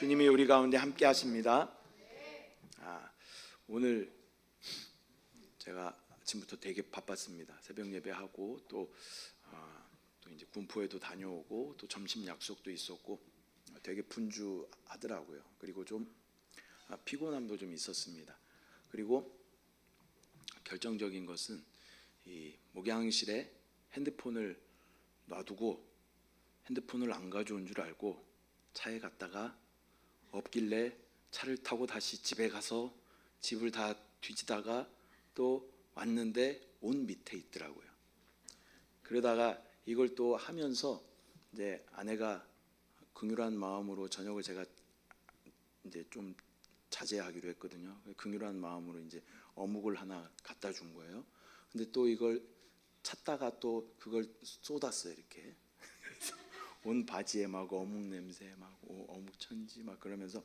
주님이 우리 가운데 함께 하십니다. 오늘 제가 아침부터 되게 바빴습니다. 새벽 예배하고 또 이제 군포에도 다녀오고 또 점심 약속도 있었고 되게 분주하더라고요. 그리고 좀 피곤함도 좀 있었습니다. 그리고 결정적인 것은 이 목양실에 핸드폰을 놔두고 핸드폰을 안 가져온 줄 알고 차에 갔다가 없길래 차를 타고 다시 집에 가서 집을 다 뒤지다가 또 왔는데 옷 밑에 있더라고요. 그러다가 이걸 또 하면서 이제 아내가 긍휼한 마음으로 저녁을 제가 이제 좀 자제하기로 했거든요. 긍휼한 마음으로 이제 어묵을 하나 갖다 준 거예요. 근데 또 이걸 찾다가 또 그걸 쏟았어요, 이렇게. 온 바지에 막 어묵 냄새 막 어묵 천지 막 그러면서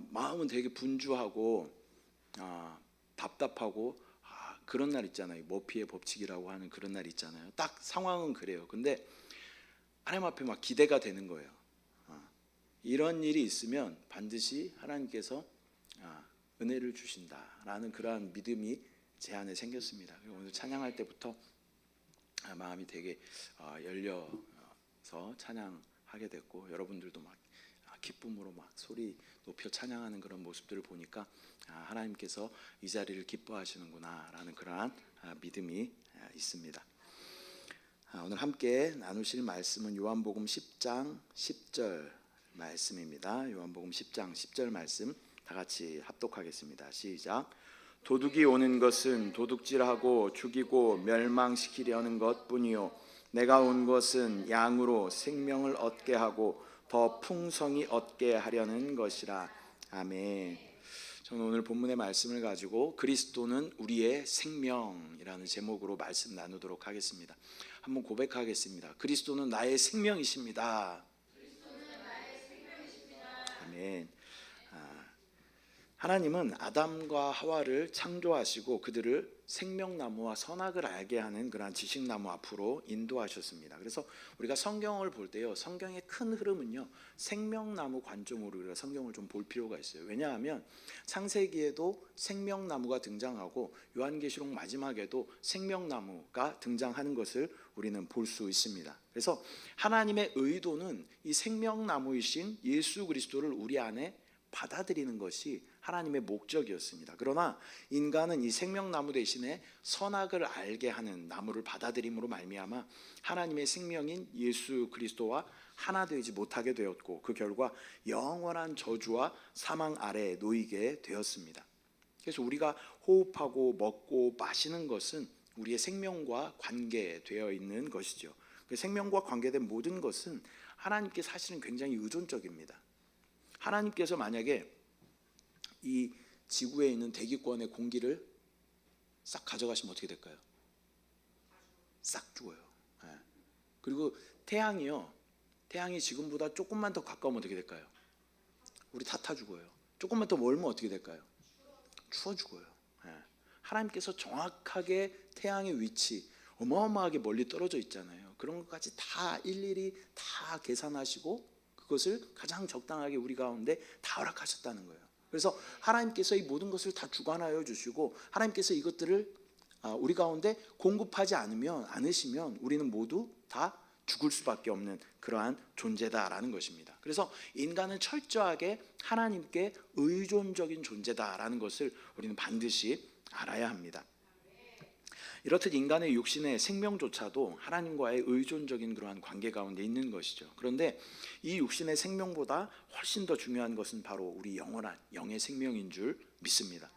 마음은 되게 분주하고 답답하고 그런 날 있잖아요. 머피의 법칙이라고 하는 그런 날 있잖아요. 딱 상황은 그래요. 근데 하나님 앞에 막 기대가 되는 거예요. 이런 일이 있으면 반드시 하나님께서 은혜를 주신다라는 그러한 믿음이 제 안에 생겼습니다. 오늘 찬양할 때부터 마음이 되게 열려서 찬양하게 됐고, 여러분들도 막 기쁨으로 막 소리 높여 찬양하는 그런 모습들을 보니까 하나님께서 이 자리를 기뻐하시는구나 라는 그러한 믿음이 있습니다. 오늘 함께 나누실 말씀은 요한복음 10장 10절 말씀입니다. 요한복음 10장 10절 말씀 다 같이 합독하겠습니다. 시작. 도둑이 오는 것은 도둑질하고 죽이고 멸망시키려는 것뿐이요 내가 온 것은 양으로 생명을 얻게 하고 더 풍성히 얻게 하려는 것이라. 아멘. 저는 오늘 본문의 말씀을 가지고 그리스도는 우리의 생명이라는 제목으로 말씀 나누도록 하겠습니다. 한번 고백하겠습니다. 그리스도는 나의 생명이십니다. 아멘. 하나님은 아담과 하와를 창조하시고 그들을 생명나무와 선악을 알게 하는 그러한 지식나무 앞으로 인도하셨습니다. 그래서 우리가 성경을 볼 때요, 성경의 큰 흐름은요 생명나무 관점으로 우리가 성경을 좀 볼 필요가 있어요. 왜냐하면 창세기에도 생명나무가 등장하고 요한계시록 마지막에도 생명나무가 등장하는 것을 우리는 볼 수 있습니다. 그래서 하나님의 의도는 이 생명나무이신 예수 그리스도를 우리 안에 받아들이는 것이 하나님의 목적이었습니다. 그러나 인간은 이 생명나무 대신에 선악을 알게 하는 나무를 받아들임으로 말미암아 하나님의 생명인 예수 그리스도와 하나 되지 못하게 되었고, 그 결과 영원한 저주와 사망 아래에 놓이게 되었습니다. 그래서 우리가 호흡하고 먹고 마시는 것은 우리의 생명과 관계되어 있는 것이죠. 생명과 관계된 모든 것은 하나님께 사실은 굉장히 의존적입니다. 하나님께서 만약에 이 지구에 있는 대기권의 공기를 싹 가져가시면 어떻게 될까요? 싹 죽어요. 그리고 태양이 지금보다 조금만 더 가까우면 어떻게 될까요? 우리 다 타 죽어요. 조금만 더 멀면 어떻게 될까요? 추워 죽어요. 하나님께서 정확하게 태양의 위치 어마어마하게 멀리 떨어져 있잖아요. 그런 것까지 다 일일이 다 계산하시고 그것을 가장 적당하게 우리 가운데 다 허락하셨다는 거예요. 그래서 하나님께서 이 모든 것을 다 주관하여 주시고 하나님께서 이것들을 우리 가운데 공급하지 않으시면 우리는 모두 다 죽을 수밖에 없는 그러한 존재다라는 것입니다. 그래서 인간은 철저하게 하나님께 의존적인 존재다라는 것을 우리는 반드시 알아야 합니다. 이렇듯 인간의 육신의 생명조차도 하나님과의 의존적인 그러한 관계 가운데 있는 것이죠. 그런데 이 육신의 생명보다 훨씬 더 중요한 것은 바로 우리 영원한 영의 생명인 줄 믿습니다.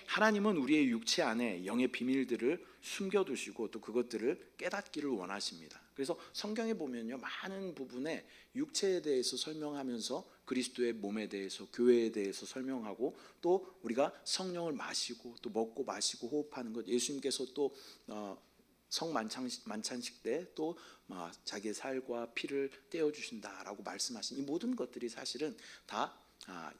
하나님은 우리의 육체 안에 영의 비밀들을 숨겨두시고 또 그것들을 깨닫기를 원하십니다. 그래서 성경에 보면요, 많은 부분에 육체에 대해서 설명하면서 그리스도의 몸에 대해서, 교회에 대해서 설명하고 또 우리가 성령을 마시고 또 먹고 마시고 호흡하는 것, 예수님께서 또 성만찬식 때 또 자기의 살과 피를 떼어주신다라고 말씀하신 이 모든 것들이 사실은 다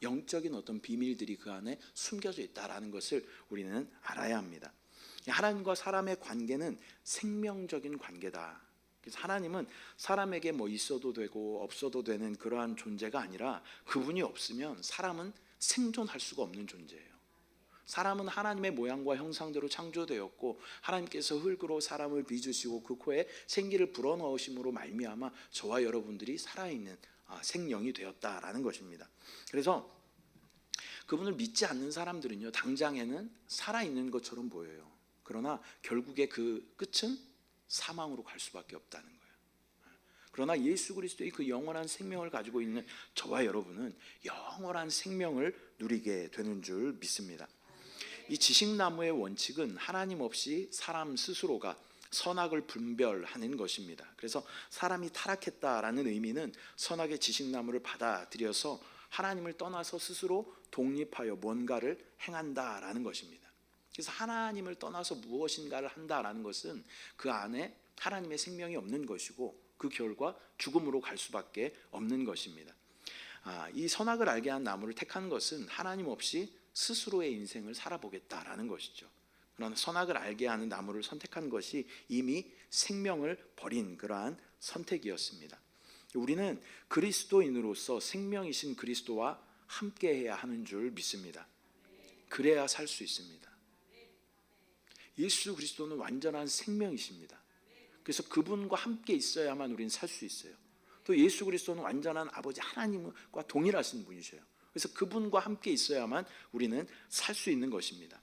영적인 어떤 비밀들이 그 안에 숨겨져 있다라는 것을 우리는 알아야 합니다. 하나님과 사람의 관계는 생명적인 관계다. 그래서 하나님은 사람에게 뭐 있어도 되고 없어도 되는 그러한 존재가 아니라 그분이 없으면 사람은 생존할 수가 없는 존재예요. 사람은 하나님의 모양과 형상대로 창조되었고 하나님께서 흙으로 사람을 빚으시고 그 코에 생기를 불어넣으심으로 말미암아 저와 여러분들이 살아있는 생명이 되었다라는 것입니다. 그래서 그분을 믿지 않는 사람들은요, 당장에는 살아있는 것처럼 보여요. 그러나 결국에 그 끝은 사망으로 갈 수밖에 없다는 거예요. 그러나 예수 그리스도의 그 영원한 생명을 가지고 있는 저와 여러분은 영원한 생명을 누리게 되는 줄 믿습니다. 이 지식나무의 원칙은 하나님 없이 사람 스스로가 선악을 분별하는 것입니다. 그래서 사람이 타락했다라는 의미는 선악의 지식나무를 받아들여서 하나님을 떠나서 스스로 독립하여 뭔가를 행한다라는 것입니다. 그래서 하나님을 떠나서 무엇인가를 한다라는 것은 그 안에 하나님의 생명이 없는 것이고 그 결과 죽음으로 갈 수밖에 없는 것입니다. 이 선악을 알게 한 나무를 택한 것은 하나님 없이 스스로의 인생을 살아보겠다라는 것이죠. 그러나 선악을 알게 하는 나무를 선택한 것이 이미 생명을 버린 그러한 선택이었습니다. 우리는 그리스도인으로서 생명이신 그리스도와 함께해야 하는 줄 믿습니다. 그래야 살 수 있습니다. 예수 그리스도는 완전한 생명이십니다. 그래서 그분과 함께 있어야만 우리는 살 수 있어요. 또 예수 그리스도는 완전한 아버지 하나님과 동일하신 분이셔요. 그래서 그분과 함께 있어야만 우리는 살 수 있는 것입니다.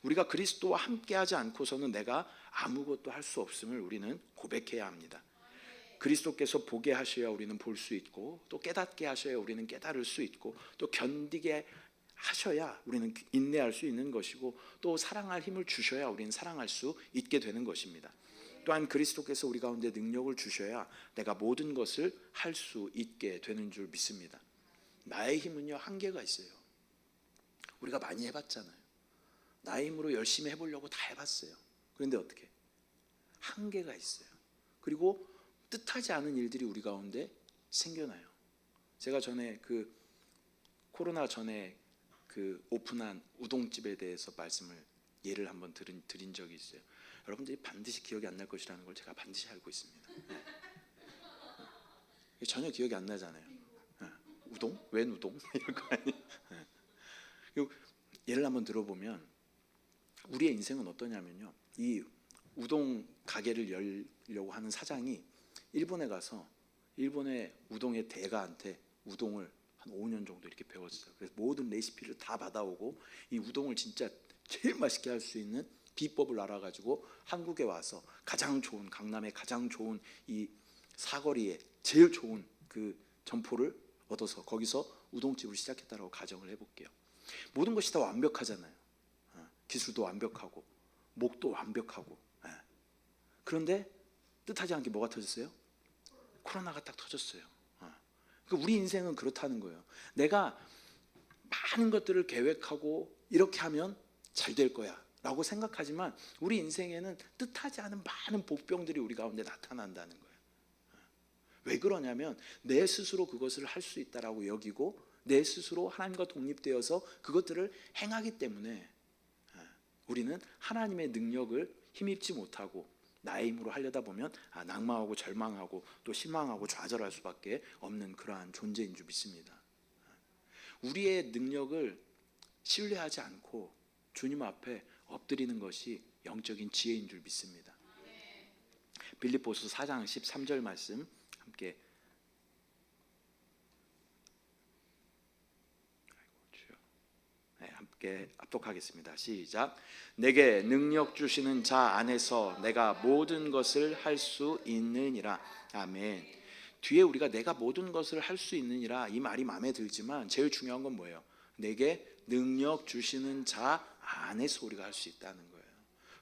우리가 그리스도와 함께하지 않고서는 내가 아무것도 할 수 없음을 우리는 고백해야 합니다. 그리스도께서 보게 하셔야 우리는 볼 수 있고, 또 깨닫게 하셔야 우리는 깨달을 수 있고, 또 견디게 하셔야 우리는 인내할 수 있는 것이고, 또 사랑할 힘을 주셔야 우리는 사랑할 수 있게 되는 것입니다. 또한 그리스도께서 우리 가운데 능력을 주셔야 내가 모든 것을 할 수 있게 되는 줄 믿습니다. 나의 힘은요, 한계가 있어요. 우리가 많이 해봤잖아요. 나의 힘으로 열심히 해보려고 다 해봤어요. 그런데 어떻게? 한계가 있어요. 그리고 뜻하지 않은 일들이 우리 가운데 생겨나요. 제가 전에 코로나 전에 오픈한 우동집에 대해서 예를 한번 드린 적이 있어요. 여러분들이 반드시 기억이 안 날 것이라는 걸 제가 반드시 알고 있습니다. 전혀 기억이 안 나잖아요. 우동? 웬 우동? 이럴 거 아니에요. 예를 한번 들어보면 우리의 인생은 어떠냐면요, 이 우동 가게를 열려고 하는 사장이 일본에 가서 일본의 우동의 대가한테 우동을 한 5년 정도 이렇게 배웠어요. 그래서 모든 레시피를 다 받아오고 이 우동을 진짜 제일 맛있게 할 수 있는 비법을 알아가지고 한국에 와서 가장 좋은, 강남의 가장 좋은 이 사거리에 제일 좋은 그 점포를 얻어서 거기서 우동집을 시작했다라고 가정을 해볼게요. 모든 것이 다 완벽하잖아요. 기술도 완벽하고 목도 완벽하고. 그런데 뜻하지 않게 뭐가 터졌어요? 코로나가 딱 터졌어요. 그러니까 우리 인생은 그렇다는 거예요. 내가 많은 것들을 계획하고 이렇게 하면 잘 될 거야 라고 생각하지만 우리 인생에는 뜻하지 않은 많은 복병들이 우리 가운데 나타난다는 거예요. 왜 그러냐면 내 스스로 그것을 할 수 있다라고 여기고 내 스스로 하나님과 독립되어서 그것들을 행하기 때문에 우리는 하나님의 능력을 힘입지 못하고 나의 힘으로 하려다 보면 낙망하고 절망하고 또 실망하고 좌절할 수밖에 없는 그러한 존재인 줄 믿습니다. 우리의 능력을 신뢰하지 않고 주님 앞에 엎드리는 것이 영적인 지혜인 줄 믿습니다. 빌립보서 4장 13절 말씀 함께 함께 합독하겠습니다. 시작. 내게 능력 주시는 자 안에서 내가 모든 것을 할 수 있느니라. 아멘. 뒤에 우리가 내가 모든 것을 할 수 있느니라 이 말이 마음에 들지만 제일 중요한 건 뭐예요? 내게 능력 주시는 자 안에서 우리가 할 수 있다는 거예요.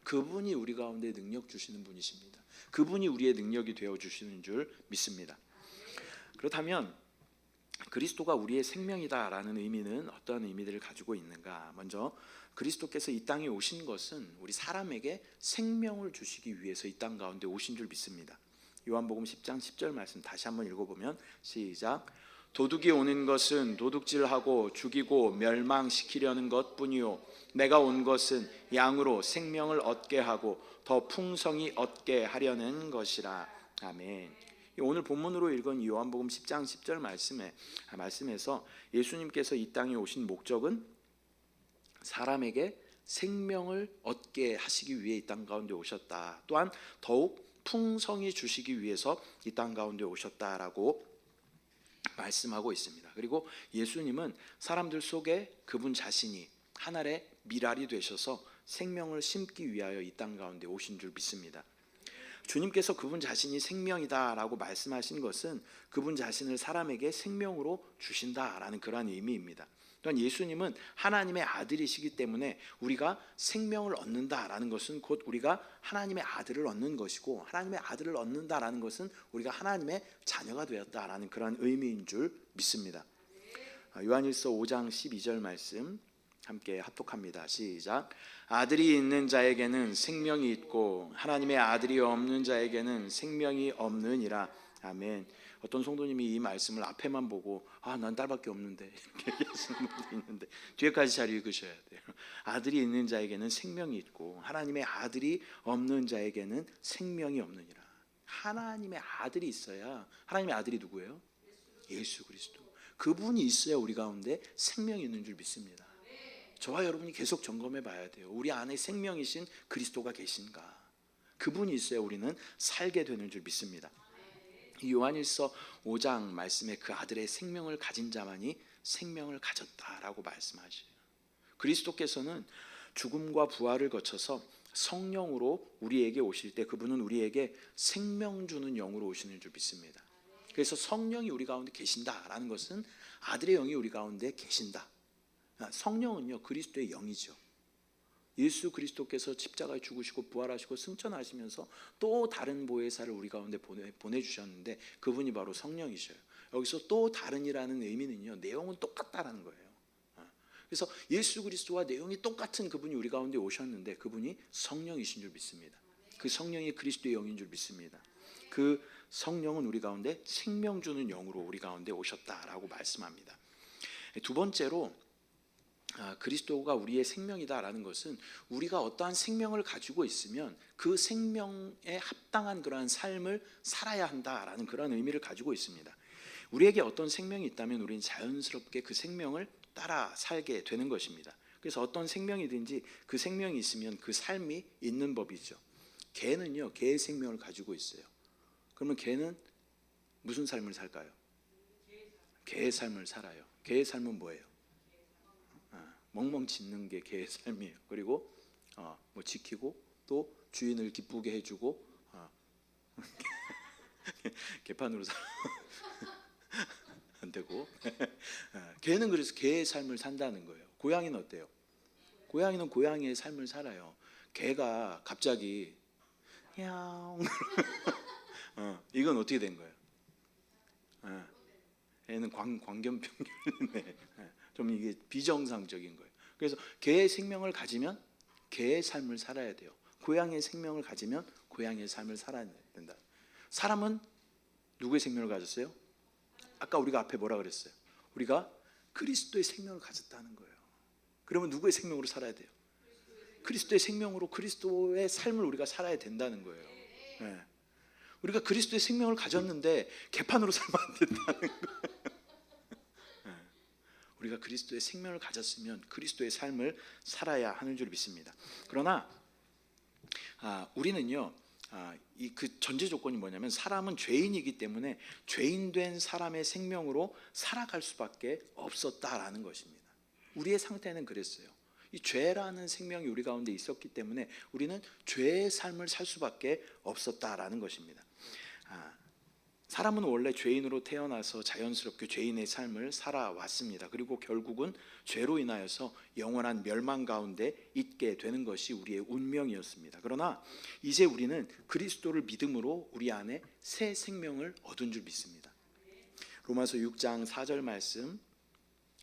그분이 우리 가운데 능력 주시는 분이십니다. 그분이 우리의 능력이 되어 주시는 줄 믿습니다. 그렇다면 그리스도가 우리의 생명이다라는 의미는 어떠한 의미들을 가지고 있는가? 먼저 그리스도께서 이 땅에 오신 것은 우리 사람에게 생명을 주시기 위해서 이 땅 가운데 오신 줄 믿습니다. 요한복음 10장 10절 말씀 다시 한번 읽어보면 시작. 도둑이 오는 것은 도둑질하고 죽이고 멸망시키려는 것뿐이요 내가 온 것은 양으로 생명을 얻게 하고 더 풍성히 얻게 하려는 것이라. 아멘. 오늘 본문으로 읽은 요한복음 10장 10절 말씀에서 예수님께서 이 땅에 오신 목적은 사람에게 생명을 얻게 하시기 위해 이 땅 가운데 오셨다. 또한 더욱 풍성히 주시기 위해서 이 땅 가운데 오셨다라고 말씀하고 있습니다. 그리고 예수님은 사람들 속에 그분 자신이 하늘의 미랄이 되셔서 생명을 심기 위하여 이 땅 가운데 오신 줄 믿습니다. 주님께서 그분 자신이 생명이다라고 말씀하신 것은 그분 자신을 사람에게 생명으로 주신다라는 그러한 의미입니다. 또한 예수님은 하나님의 아들이시기 때문에 우리가 생명을 얻는다라는 것은 곧 우리가 하나님의 아들을 얻는 것이고, 하나님의 아들을 얻는다라는 것은 우리가 하나님의 자녀가 되었다라는 그런 의미인 줄 믿습니다. 요한일서 5장 12절 말씀 함께 합독합니다. 시작. 아들이 있는 자에게는 생명이 있고 하나님의 아들이 없는 자에게는 생명이 없느니라. 아멘. 어떤 성도님이 이 말씀을 앞에만 보고 난 딸밖에 없는데 이렇게 얘기하시는 분도 있는데 뒤에까지 잘 읽으셔야 돼요. 아들이 있는 자에게는 생명이 있고 하나님의 아들이 없는 자에게는 생명이 없느니라. 하나님의 아들이 있어야, 하나님의 아들이 누구예요? 예수 그리스도. 그분이 있어야 우리 가운데 생명이 있는 줄 믿습니다. 저와 여러분이 계속 점검해 봐야 돼요. 우리 안에 생명이신 그리스도가 계신가? 그분이 있어야 우리는 살게 되는 줄 믿습니다. 요한일서 5장 말씀에 그 아들의 생명을 가진 자만이 생명을 가졌다라고 말씀하시죠. 그리스도께서는 죽음과 부활을 거쳐서 성령으로 우리에게 오실 때 그분은 우리에게 생명 주는 영으로 오시는 줄 믿습니다. 그래서 성령이 우리 가운데 계신다라는 것은 아들의 영이 우리 가운데 계신다. 성령은요 그리스도의 영이죠. 예수 그리스도께서 십자가에 죽으시고 부활하시고 승천하시면서 또 다른 보혜사를 우리 가운데 보내주셨는데 그분이 바로 성령이셔요. 여기서 또 다른이라는 의미는요 내용은 똑같다라는 거예요. 그래서 예수 그리스도와 내용이 똑같은 그분이 우리 가운데 오셨는데 그분이 성령이신 줄 믿습니다. 그 성령이 그리스도의 영인 줄 믿습니다. 그 성령은 우리 가운데 생명 주는 영으로 우리 가운데 오셨다라고 말씀합니다. 두 번째로 그리스도가 우리의 생명이다라는 것은 우리가 어떠한 생명을 가지고 있으면 그 생명에 합당한 그러한 삶을 살아야 한다라는 그런 의미를 가지고 있습니다. 우리에게 어떤 생명이 있다면 우리는 자연스럽게 그 생명을 따라 살게 되는 것입니다. 그래서 어떤 생명이든지 그 생명이 있으면 그 삶이 있는 법이죠. 개는요 개의 생명을 가지고 있어요. 그러면 개는 무슨 삶을 살까요? 개의 삶을 살아요. 개의 삶은 뭐예요? 멍멍 짖는 게 개의 삶이에요. 그리고 뭐 지키고 또 주인을 기쁘게 해주고 개판으로 살아 안 되고 개는 그래서 개의 삶을 산다는 거예요. 고양이는 어때요? 고양이는 고양이의 삶을 살아요. 개가 갑자기 야옹 이건 어떻게 된 거예요? 얘는 광견병균인데 좀 이게 비정상적인 거예요. 그래서 개의 생명을 가지면 개의 삶을 살아야 돼요. 고양이의 생명을 가지면 고양이의 삶을 살아야 된다. 사람은 누구의 생명을 가졌어요? 아까 우리가 앞에 뭐라 그랬어요? 우리가 그리스도의 생명을 가졌다는 거예요. 그러면 누구의 생명으로 살아야 돼요? 그리스도의 생명으로 그리스도의 삶을 우리가 살아야 된다는 거예요. 네. 우리가 그리스도의 생명을 가졌는데 개판으로 살면 안 된다는 거예요. 우리가 그리스도의 생명을 가졌으면 그리스도의 삶을 살아야 하는 줄 믿습니다. 그러나 우리는요 그 전제 조건이 뭐냐면 사람은 죄인이기 때문에 죄인된 사람의 생명으로 살아갈 수밖에 없었다라는 것입니다. 우리의 상태는 그랬어요. 이 죄라는 생명이 우리 가운데 있었기 때문에 우리는 죄의 삶을 살 수밖에 없었다라는 것입니다. 사람은 원래 죄인으로 태어나서 자연스럽게 죄인의 삶을 살아왔습니다. 그리고 결국은 죄로 인하여서 영원한 멸망 가운데 있게 되는 것이 우리의 운명이었습니다. 그러나 이제 우리는 그리스도를 믿음으로 우리 안에 새 생명을 얻은 줄 믿습니다. 로마서 6장 4절 말씀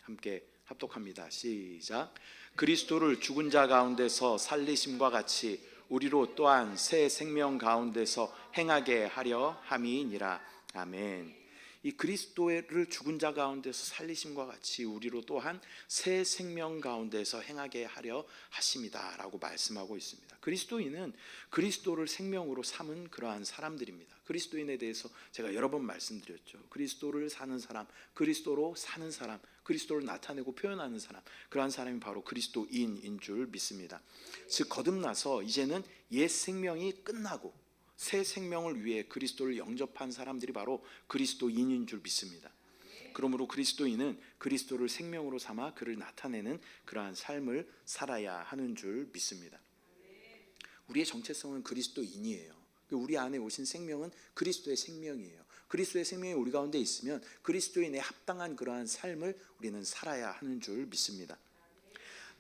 함께 합독합니다. 시작. 그리스도를 죽은 자 가운데서 살리심과 같이 우리로 또한 새 생명 가운데서 행하게 하려 함이니라. 아멘. 이 그리스도를 죽은 자 가운데서 살리심과 같이 우리로 또한 새 생명 가운데서 행하게 하려 하심이다라고 말씀하고 있습니다. 그리스도인은 그리스도를 생명으로 삼은 그러한 사람들입니다. 그리스도인에 대해서 제가 여러 번 말씀드렸죠. 그리스도를 사는 사람, 그리스도로 사는 사람, 그리스도를 나타내고 표현하는 사람, 그러한 사람이 바로 그리스도인인 줄 믿습니다. 즉 거듭나서 이제는 옛 생명이 끝나고 새 생명을 위해 그리스도를 영접한 사람들이 바로 그리스도인인 줄 믿습니다. 그러므로 그리스도인은 그리스도를 생명으로 삼아 그를 나타내는 그러한 삶을 살아야 하는 줄 믿습니다. 우리의 정체성은 그리스도인이에요. 우리 안에 오신 생명은 그리스도의 생명이에요. 그리스도의 생명이 우리 가운데 있으면 그리스도인에 합당한 그러한 삶을 우리는 살아야 하는 줄 믿습니다.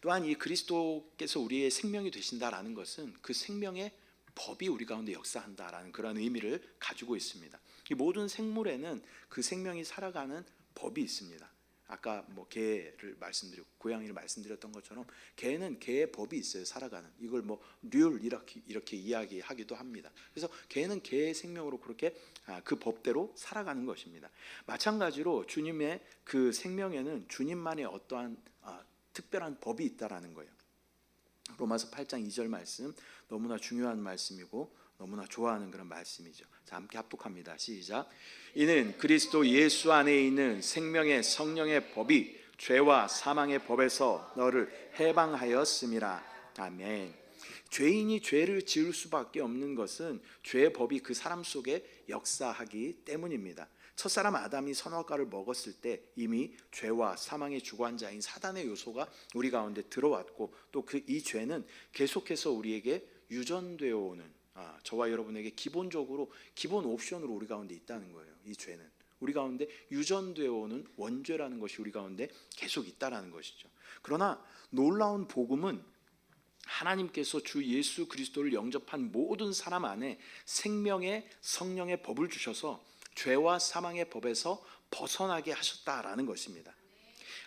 또한 이 그리스도께서 우리의 생명이 되신다라는 것은 그 생명의 법이 우리 가운데 역사한다라는 그런 의미를 가지고 있습니다. 이 모든 생물에는 그 생명이 살아가는 법이 있습니다. 아까 개를 말씀드렸고 고양이를 말씀드렸던 것처럼 개는 개의 법이 있어요. 살아가는 이걸 률 이렇게 이야기하기도 합니다. 그래서 개는 개의 생명으로 그렇게 그 법대로 살아가는 것입니다. 마찬가지로 주님의 그 생명에는 주님만의 어떠한 특별한 법이 있다라는 거예요. 로마서 8장 2절 말씀 너무나 중요한 말씀이고 너무나 좋아하는 그런 말씀이죠. 자, 함께 합독합니다. 시작. 이는 그리스도 예수 안에 있는 생명의 성령의 법이 죄와 사망의 법에서 너를 해방하였음이라. 아멘. 죄인이 죄를 지을 수밖에 없는 것은 죄의 법이 그 사람 속에 역사하기 때문입니다. 첫사람 아담이 선악과를 먹었을 때 이미 죄와 사망의 주관자인 사단의 요소가 우리 가운데 들어왔고 또 이 죄는 계속해서 우리에게 유전되어 오는 저와 여러분에게 기본적으로 기본 옵션으로 우리 가운데 있다는 거예요. 이 죄는 우리 가운데 유전되어 오는 원죄라는 것이 우리 가운데 계속 있다라는 것이죠. 그러나 놀라운 복음은 하나님께서 주 예수 그리스도를 영접한 모든 사람 안에 생명의 성령의 법을 주셔서 죄와 사망의 법에서 벗어나게 하셨다라는 것입니다.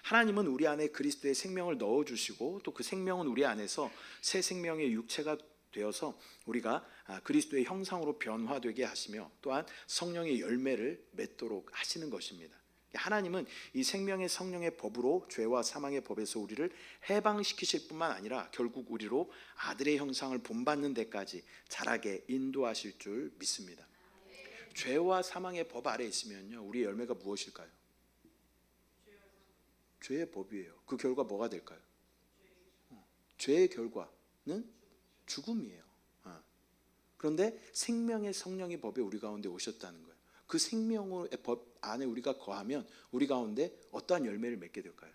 하나님은 우리 안에 그리스도의 생명을 넣어주시고 또 그 생명은 우리 안에서 새 생명의 육체가 되어서 우리가 그리스도의 형상으로 변화되게 하시며 또한 성령의 열매를 맺도록 하시는 것입니다. 하나님은 이 생명의 성령의 법으로 죄와 사망의 법에서 우리를 해방시키실 뿐만 아니라 결국 우리로 아들의 형상을 본받는 데까지 자라게 인도하실 줄 믿습니다. 죄와 사망의 법 아래 있으면요, 우리의 열매가 무엇일까요? 죄의 법이에요. 그 결과 뭐가 될까요? 죄의 결과는 죽음이에요. 그런데 생명의 성령의 법에 우리 가운데 오셨다는 거예요. 그 생명의 법 안에 우리가 거하면 우리 가운데 어떠한 열매를 맺게 될까요?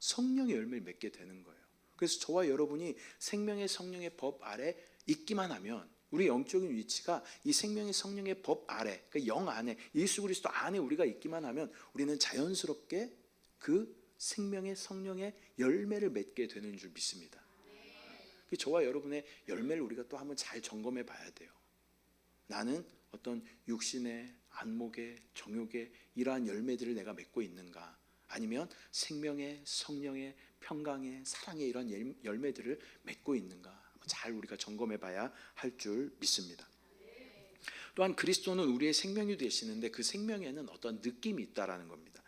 성령의 열매를 맺게 되는 거예요. 그래서 저와 여러분이 생명의 성령의 법 아래 있기만 하면 우리 영적인 위치가 이 생명의 성령의 법 아래, 그러니까 영 안에, 예수 그리스도 안에 우리가 있기만 하면 우리는 자연스럽게 그 생명의 성령의 열매를 맺게 되는 줄 믿습니다. 저와 여러분의 열매를 우리가 또 한번 잘 점검해 봐야 돼요. 나는 어떤 육신의, 안목의, 정욕의 이러한 열매들을 내가 맺고 있는가? 아니면 생명의, 성령의, 평강의, 사랑의 이런 열매들을 맺고 있는가? 잘 우리가 점검해 봐야 할 줄 믿습니다. 또한 그리스도는 우리의 생명이 되시는데 그 생명에는 어떤 느낌이 있다라는 겁니다.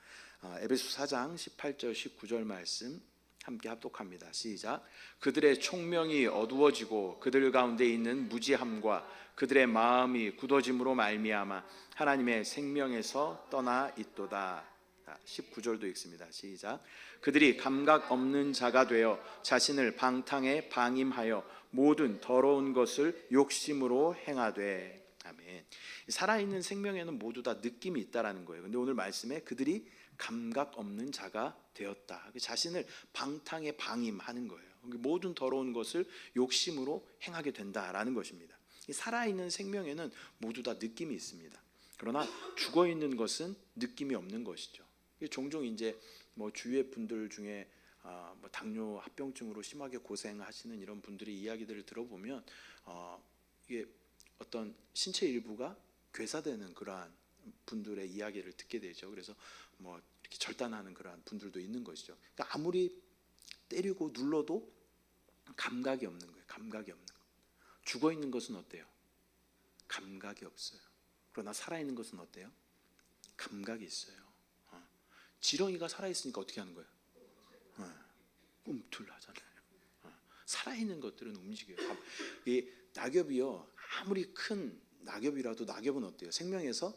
에베소 4장 18절 19절 말씀 함께 합독합니다. 시작. 그들의 총명이 어두워지고 그들 가운데 있는 무지함과 그들의 마음이 굳어짐으로 말미암아 하나님의 생명에서 떠나 있도다. 19절도 읽습니다. 시작. 그들이 감각 없는 자가 되어 자신을 방탕에 방임하여 모든 더러운 것을 욕심으로 행하되. 아멘. 살아있는 생명에는 모두 다 느낌이 있다라는 거예요. 근데 오늘 말씀에 그들이 감각 없는 자가 되었다. 자신을 방탕에 방임하는 거예요. 모든 더러운 것을 욕심으로 행하게 된다라는 것입니다. 살아있는 생명에는 모두 다 느낌이 있습니다. 그러나 죽어 있는 것은 느낌이 없는 것이죠. 종종 이제 주위의 분들 중에 당뇨 합병증으로 심하게 고생하시는 이런 분들의 이야기들을 들어보면 이게 어떤 신체 일부가 괴사되는 그러한 분들의 이야기를 듣게 되죠. 그래서 이렇게 절단하는 그러한 분들도 있는 것이죠. 그러니까 아무리 때리고 눌러도 감각이 없는 거예요. 감각이 없는 거. 죽어 있는 것은 어때요? 감각이 없어요. 그러나 살아 있는 것은 어때요? 감각이 있어요. 지렁이가 살아있으니까 어떻게 하는 거예요? 꿈틀하잖아요. 살아있는 것들은 움직여요. 이 낙엽이요, 아무리 큰 낙엽이라도 낙엽은 어때요? 생명에서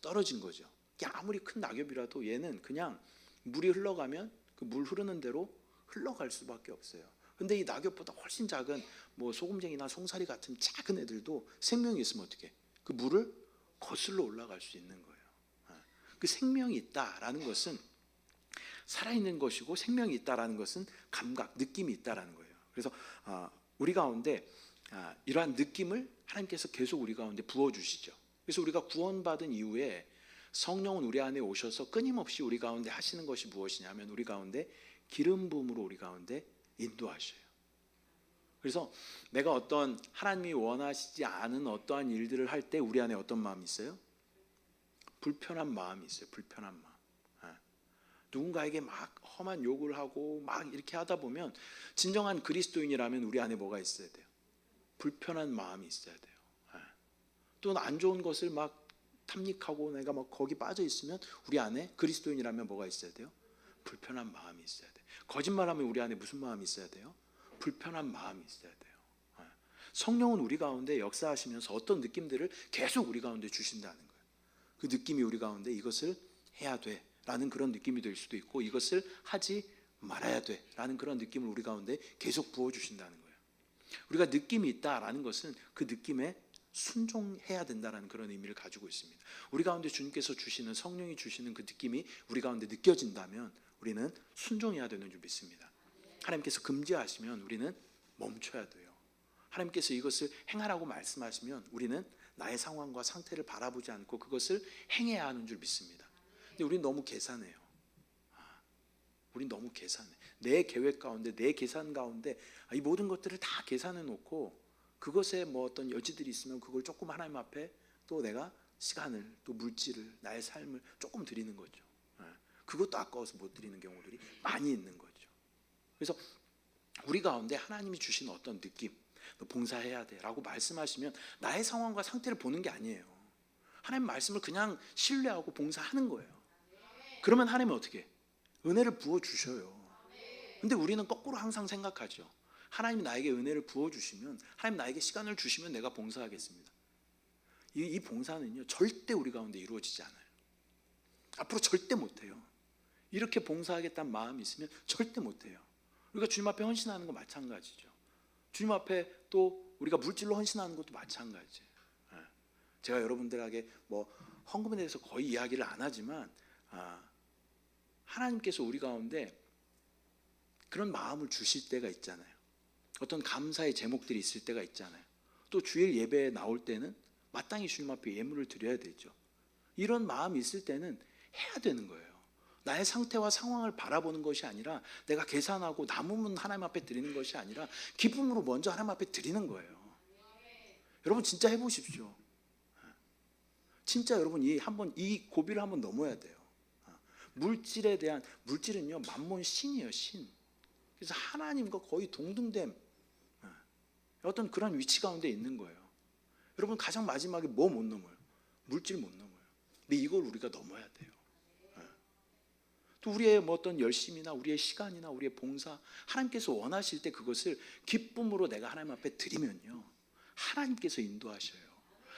떨어진 거죠. 아무리 큰 낙엽이라도 얘는 그냥 물이 흘러가면 그 물 흐르는 대로 흘러갈 수밖에 없어요. 근데 이 낙엽보다 훨씬 작은 뭐 소금쟁이나 송사리 같은 작은 애들도 생명이 있으면 어떻게? 그 물을 거슬러 올라갈 수 있는 거예요. 그 생명이 있다라는 것은 살아있는 것이고, 생명이 있다라는 것은 감각, 느낌이 있다라는 거예요. 그래서 우리 가운데 이러한 느낌을 하나님께서 계속 우리 가운데 부어주시죠. 그래서 우리가 구원받은 이후에 성령은 우리 안에 오셔서 끊임없이 우리 가운데 하시는 것이 무엇이냐면, 우리 가운데 기름 부음으로 우리 가운데 인도하셔요. 그래서 내가 어떤 하나님이 원하시지 않은 어떠한 일들을 할 때 우리 안에 어떤 마음이 있어요? 불편한 마음이 있어요. 불편한 마음. 누군가에게 막 험한 욕을 하고 막 이렇게 하다 보면 진정한 그리스도인이라면 우리 안에 뭐가 있어야 돼요? 불편한 마음이 있어야 돼요. 또 안 좋은 것을 막 탐닉하고 내가 막 거기 빠져 있으면 우리 안에 그리스도인이라면 뭐가 있어야 돼요? 불편한 마음이 있어야 돼요. 거짓말하면 우리 안에 무슨 마음이 있어야 돼요? 불편한 마음이 있어야 돼요. 성령은 우리 가운데 역사하시면서 어떤 느낌들을 계속 우리 가운데 주신다는 거예요. 그 느낌이 우리 가운데 이것을 해야 돼 라는 그런 느낌이 될 수도 있고, 이것을 하지 말아야 돼 라는 그런 느낌을 우리 가운데 계속 부어주신다는 거예요. 우리가 느낌이 있다라는 것은 그 느낌에 순종해야 된다는 그런 의미를 가지고 있습니다. 우리 가운데 주님께서 주시는, 성령이 주시는 그 느낌이 우리 가운데 느껴진다면 우리는 순종해야 되는 줄 믿습니다. 하나님께서 금지하시면 우리는 멈춰야 돼요. 하나님께서 이것을 행하라고 말씀하시면 우리는 나의 상황과 상태를 바라보지 않고 그것을 행해야 하는 줄 믿습니다. 근데 우리는 너무 계산해요. 우린 너무 계산해. 내 계획 가운데, 내 계산 가운데 이 모든 것들을 다 계산해 놓고, 그것에 뭐 어떤 여지들이 있으면 그걸 조금 하나님 앞에 또 내가 시간을, 또 물질을, 나의 삶을 조금 드리는 거죠. 그것도 아까워서 못 드리는 경우들이 많이 있는 거죠. 그래서 우리 가운데 하나님이 주신 어떤 느낌, 너 봉사해야 돼 라고 말씀하시면 나의 상황과 상태를 보는 게 아니에요. 하나님 말씀을 그냥 신뢰하고 봉사하는 거예요. 그러면 하나님은 어떻게 해? 은혜를 부어주셔요. 근데 우리는 거꾸로 항상 생각하죠. 하나님이 나에게 은혜를 부어주시면, 하나님 나에게 시간을 주시면 내가 봉사하겠습니다. 이 봉사는요 절대 우리 가운데 이루어지지 않아요. 앞으로 절대 못해요. 이렇게 봉사하겠다는 마음이 있으면 절대 못해요. 우리가 주님 앞에 헌신하는 거 마찬가지죠. 주님 앞에 또 우리가 물질로 헌신하는 것도 마찬가지예요. 제가 여러분들에게 뭐 헌금에 대해서 거의 이야기를 안 하지만 하나님께서 우리 가운데 그런 마음을 주실 때가 있잖아요. 어떤 감사의 제목들이 있을 때가 있잖아요. 또 주일 예배에 나올 때는 마땅히 주님 앞에 예물을 드려야 되죠. 이런 마음이 있을 때는 해야 되는 거예요. 나의 상태와 상황을 바라보는 것이 아니라, 내가 계산하고 남으면 하나님 앞에 드리는 것이 아니라 기쁨으로 먼저 하나님 앞에 드리는 거예요. 여러분 진짜 해보십시오. 진짜 여러분 이 고비를 한번 넘어야 돼요. 물질에 대한, 물질은요 만몬 신이에요, 신. 그래서 하나님과 거의 동등됨, 어떤 그런 위치 가운데 있는 거예요. 여러분 가장 마지막에 뭐 못 넘어요? 물질 못 넘어요. 근데 이걸 우리가 넘어야 돼요. 또 우리의 뭐 어떤 열심이나 우리의 시간이나 우리의 봉사, 하나님께서 원하실 때 그것을 기쁨으로 내가 하나님 앞에 드리면요, 하나님께서 인도하셔요.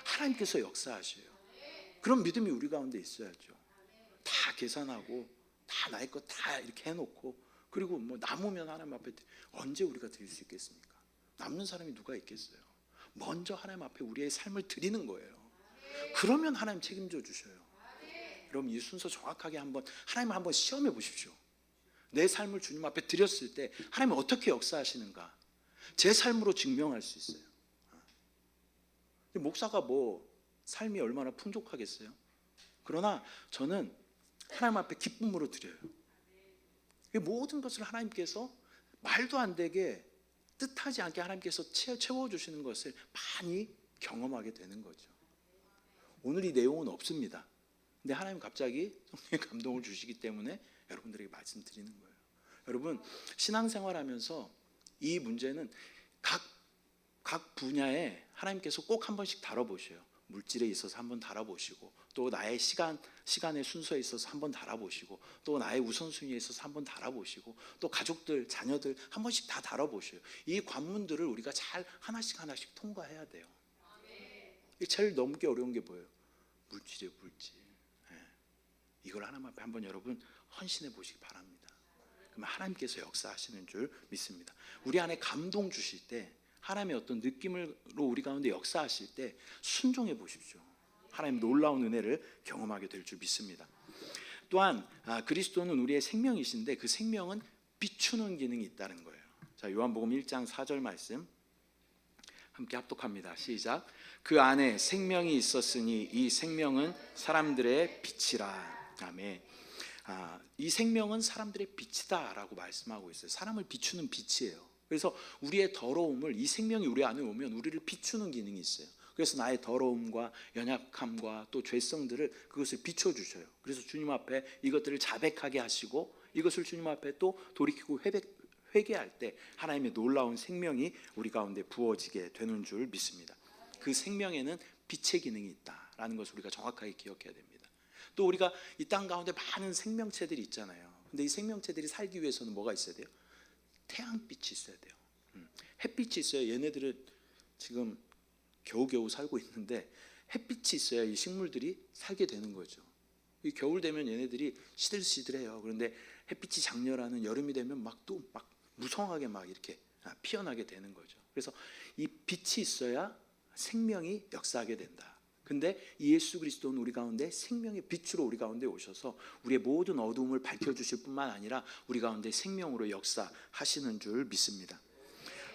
하나님께서 역사하셔요. 그런 믿음이 우리 가운데 있어야죠. 다 계산하고 다 나의 것 다 이렇게 해놓고, 그리고 뭐 남으면 하나님 앞에 언제 우리가 드릴 수 있겠습니까? 남는 사람이 누가 있겠어요? 먼저 하나님 앞에 우리의 삶을 드리는 거예요. 그러면 하나님 책임져 주셔요. 여러분 이 순서 정확하게 하나님을 한번 시험해 보십시오. 내 삶을 주님 앞에 드렸을 때 하나님은 어떻게 역사하시는가, 제 삶으로 증명할 수 있어요. 목사가 뭐 삶이 얼마나 풍족하겠어요? 그러나 저는 하나님 앞에 기쁨으로 드려요. 모든 것을 하나님께서 말도 안 되게, 뜻하지 않게 하나님께서 채워주시는 것을 많이 경험하게 되는 거죠. 오늘 이 내용은 없습니다. 근데 하나님 갑자기 성령의 감동을 주시기 때문에 여러분들에게 말씀드리는 거예요. 여러분 신앙생활하면서 이 문제는 각 분야에 하나님께서 꼭 한 번씩 다뤄보셔요. 물질에 있어서 한번 달아보시고, 또 나의 시간의 순서에 있어서 한번 달아보시고, 또 나의 우선순위에 있어서 한번 달아보시고, 또 가족들, 자녀들 한 번씩 다 달아보셔요. 이 관문들을 우리가 잘 하나씩 통과해야 돼요. 제일 넘기 어려운 게 뭐예요? 물질이에요, 물질. 이걸 하나님 앞에 한번 여러분 헌신해 보시기 바랍니다. 그러면 하나님께서 역사하시는 줄 믿습니다. 우리 안에 감동 주실 때, 하나님의 어떤 느낌으로 우리 가운데 역사하실 때 순종해 보십시오. 하나님 놀라운 은혜를 경험하게 될 줄 믿습니다. 또한 그리스도는 우리의 생명이신데 그 생명은 비추는 기능이 있다는 거예요. 자, 요한복음 1장 4절 말씀 함께 합독합니다. 시작. 그 안에 생명이 있었으니 이 생명은 사람들의 빛이라. 아멘. 이 생명은 사람들의 빛이다라고 말씀하고 있어요. 사람을 비추는 빛이에요. 그래서 우리의 더러움을, 이 생명이 우리 안에 오면 우리를 비추는 기능이 있어요. 그래서 나의 더러움과 연약함과 또 죄성들을 그것을 비춰주셔요. 그래서 주님 앞에 이것들을 자백하게 하시고, 이것을 주님 앞에 또 돌이키고 회개할 때 하나님의 놀라운 생명이 우리 가운데 부어지게 되는 줄 믿습니다. 그 생명에는 빛의 기능이 있다라는 것을 우리가 정확하게 기억해야 됩니다. 또 우리가 이 땅 가운데 많은 생명체들이 있잖아요. 근데 이 생명체들이 살기 위해서는 뭐가 있어야 돼요? 태양빛이 있어야 돼요. 햇빛이 있어야, 얘네들은 지금 겨우겨우 살고 있는데 햇빛이 있어야 이 식물들이 살게 되는 거죠. 이 겨울 되면 얘네들이 시들시들해요. 그런데 햇빛이 장렬하는 여름이 되면 막 무성하게 막 이렇게 피어나게 되는 거죠. 그래서 이 빛이 있어야 생명이 역사하게 된다. 근데 예수 그리스도는 우리 가운데 생명의 빛으로 우리 가운데 오셔서 우리의 모든 어두움을 밝혀주실 뿐만 아니라 우리 가운데 생명으로 역사하시는 줄 믿습니다.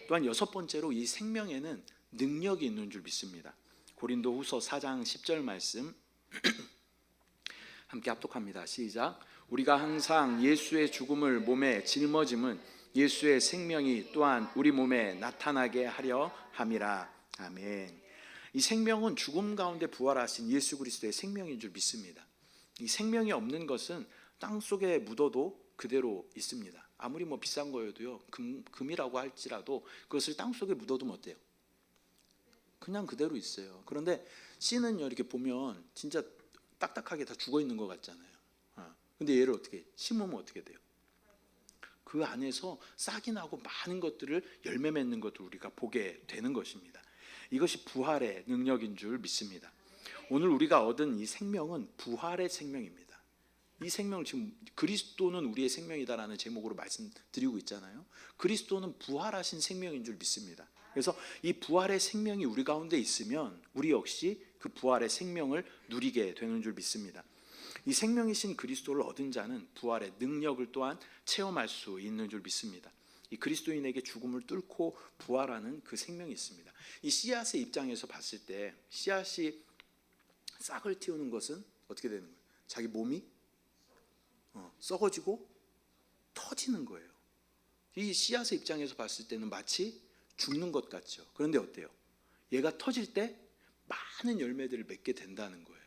또한 여섯 번째로 이 생명에는 능력이 있는 줄 믿습니다. 고린도후서 4장 10절 말씀 함께 합독합니다. 시작. 우리가 항상 예수의 죽음을 몸에 짊어짐은 예수의 생명이 또한 우리 몸에 나타나게 하려 함이라. 아멘. 이 생명은 죽음 가운데 부활하신 예수 그리스도의 생명인 줄 믿습니다. 이 생명이 없는 것은 땅 속에 묻어도 그대로 있습니다. 아무리 비싼 거여도요, 금이라고 할지라도 그것을 땅 속에 묻어두면 어때요? 그냥 그대로 있어요. 그런데 씨는요, 이렇게 보면 진짜 딱딱하게 다 죽어 있는 것 같잖아요. 근데 얘를 어떻게 심으면 어떻게 돼요? 그 안에서 싹이 나고 많은 것들을 열매 맺는 것을 우리가 보게 되는 것입니다. 이것이 부활의 능력인 줄 믿습니다. 오늘 우리가 얻은 이 생명은 부활의 생명입니다. 이 생명을 지금 그리스도는 우리의 생명이다라는 제목으로 말씀드리고 있잖아요. 그리스도는 부활하신 생명인 줄 믿습니다. 그래서 이 부활의 생명이 우리 가운데 있으면 우리 역시 그 부활의 생명을 누리게 되는 줄 믿습니다. 이 생명이신 그리스도를 얻은 자는 부활의 능력을 또한 체험할 수 있는 줄 믿습니다. 이 그리스도인에게 죽음을 뚫고 부활하는 그 생명이 있습니다. 이 씨앗의 입장에서 봤을 때 씨앗이 싹을 틔우는 것은 어떻게 되는 거예요? 자기 몸이 썩어지고 터지는 거예요. 이 씨앗의 입장에서 봤을 때는 마치 죽는 것 같죠. 그런데 어때요? 얘가 터질 때 많은 열매들을 맺게 된다는 거예요.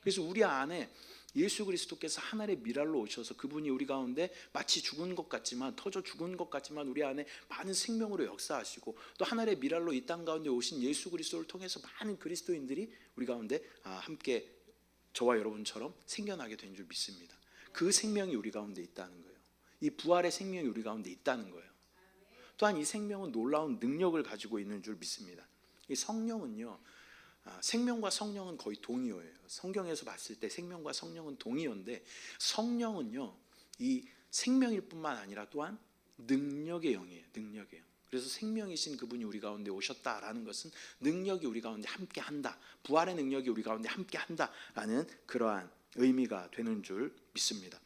그래서 우리 안에 예수 그리스도께서 하늘의 미랄로 오셔서 그분이 우리 가운데 마치 죽은 것 같지만, 터져 죽은 것 같지만 우리 안에 많은 생명으로 역사하시고, 또 하늘의 미랄로 이 땅 가운데 오신 예수 그리스도를 통해서 많은 그리스도인들이 우리 가운데 함께 저와 여러분처럼 생겨나게 된 줄 믿습니다. 그 생명이 우리 가운데 있다는 거예요. 이 부활의 생명이 우리 가운데 있다는 거예요. 또한 이 생명은 놀라운 능력을 가지고 있는 줄 믿습니다. 이 성령은요, 생명과 성령은 거의 동의어예요. 성경에서 봤을 때 생명과 성령은 동의어인데, 성령은요, 이 생명일 뿐만 아니라 또한 능력의 영이에요. 능력의 영. 그래서 생명이신 그분이 우리 가운데 오셨다라는 것은 능력이 우리 가운데 함께 한다, 부활의 능력이 우리 가운데 함께 한다라는 그러한 의미가 되는 줄 믿습니다.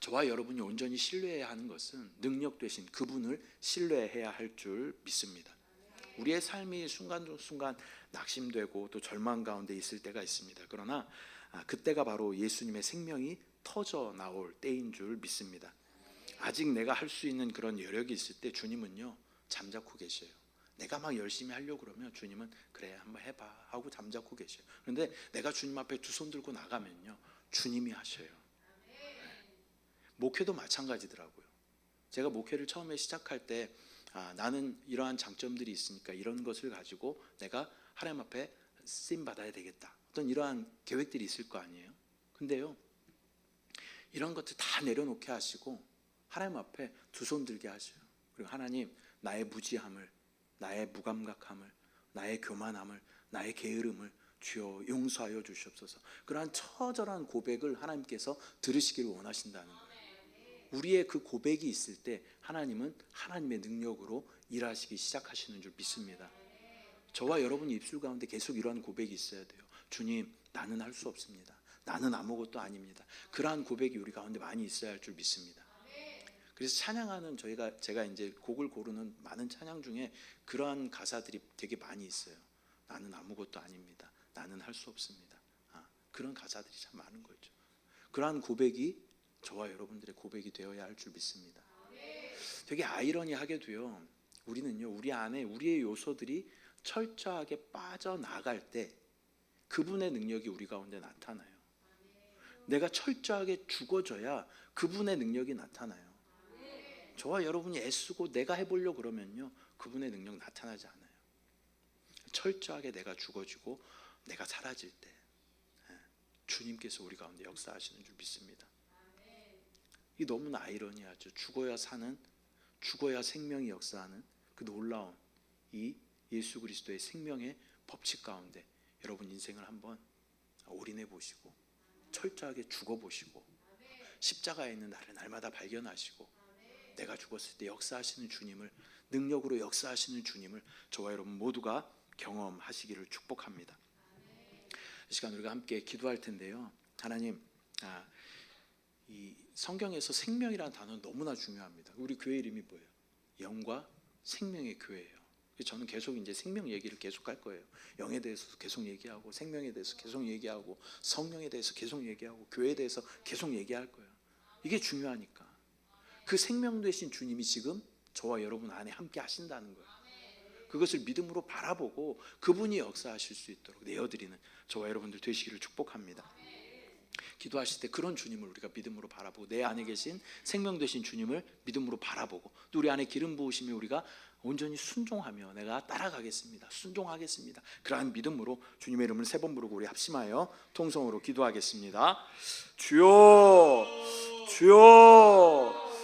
저와 여러분이 온전히 신뢰해야 하는 것은 능력 되신 그분을 신뢰해야 할 줄 믿습니다. 우리의 삶이 순간순간 낙심되고 또 절망 가운데 있을 때가 있습니다. 그러나 그때가 바로 예수님의 생명이 터져 나올 때인 줄 믿습니다. 아직 내가 할 수 있는 그런 여력이 있을 때 주님은요, 잠자코 계셔요. 내가 막 열심히 하려고 그러면 주님은 그래 한번 해봐 하고 잠자코 계셔요. 그런데 내가 주님 앞에 두 손 들고 나가면요, 주님이 하셔요. 목회도 마찬가지더라고요. 제가 목회를 처음에 시작할 때 나는 이러한 장점들이 있으니까 이런 것을 가지고 내가 하나님 앞에 쓰임 받아야 되겠다. 어떤 이러한 계획들이 있을 거 아니에요. 근데요, 이런 것들 다 내려놓게 하시고 하나님 앞에 두 손 들게 하셔요. 그리고 하나님, 나의 무지함을, 나의 무감각함을, 나의 교만함을, 나의 게으름을 주여 용서하여 주시옵소서. 그러한 처절한 고백을 하나님께서 들으시기를 원하신다는 거예요. 우리의 그 고백이 있을 때 하나님은 하나님의 능력으로 일하시기 시작하시는 줄 믿습니다. 저와 여러분이 입술 가운데 계속 이러한 고백이 있어야 돼요. 주님, 나는 할 수 없습니다. 나는 아무것도 아닙니다. 그러한 고백이 우리 가운데 많이 있어야 할 줄 믿습니다. 그래서 찬양하는 제가 이제 곡을 고르는 많은 찬양 중에 그러한 가사들이 되게 많이 있어요. 나는 아무것도 아닙니다. 나는 할 수 없습니다. 그런 가사들이 참 많은 거죠. 그러한 고백이 저와 여러분들의 고백이 되어야 할 줄 믿습니다. 되게 아이러니하게도요, 우리는요, 우리 안에 우리의 요소들이 철저하게 빠져나갈 때 그분의 능력이 우리 가운데 나타나요. 내가 철저하게 죽어져야 그분의 능력이 나타나요. 저와 여러분이 애쓰고 내가 해보려고 그러면요, 그분의 능력 나타나지 않아요. 철저하게 내가 죽어지고 내가 사라질 때 주님께서 우리 가운데 역사하시는 줄 믿습니다. 이 너무나 아이러니하죠. 죽어야 사는, 죽어야 생명이 역사하는 그 놀라운 이 예수 그리스도의 생명의 법칙 가운데 여러분 인생을 한번 올인해 보시고 철저하게 죽어 보시고 십자가에 있는 나를 날마다 발견하시고 내가 죽었을 때 역사하시는 주님을, 능력으로 역사하시는 주님을 저와 여러분 모두가 경험하시기를 축복합니다. 이 시간 우리가 함께 기도할 텐데요, 하나님, 이 성경에서 생명이라는 단어는 너무나 중요합니다. 우리 교회 이름이 뭐예요? 영과 생명의 교회예요. 저는 계속 이제 생명 얘기를 계속 할 거예요. 영에 대해서 계속 얘기하고, 생명에 대해서 계속 얘기하고, 성령에 대해서 계속 얘기하고, 교회에 대해서 계속 얘기할 거예요. 이게 중요하니까. 그 생명 되신 주님이 지금 저와 여러분 안에 함께 하신다는 거예요. 그것을 믿음으로 바라보고 그분이 역사하실 수 있도록 내어드리는 저와 여러분들 되시기를 축복합니다. 기도하실 때 그런 주님을 우리가 믿음으로 바라보고, 내 안에 계신 생명 되신 주님을 믿음으로 바라보고, 또 우리 안에 기름 부으심에 우리가 온전히 순종하며 내가 따라가겠습니다, 순종하겠습니다, 그러한 믿음으로 주님의 이름을 3번 부르고 우리 합심하여 통성으로 기도하겠습니다. 주여, 주여,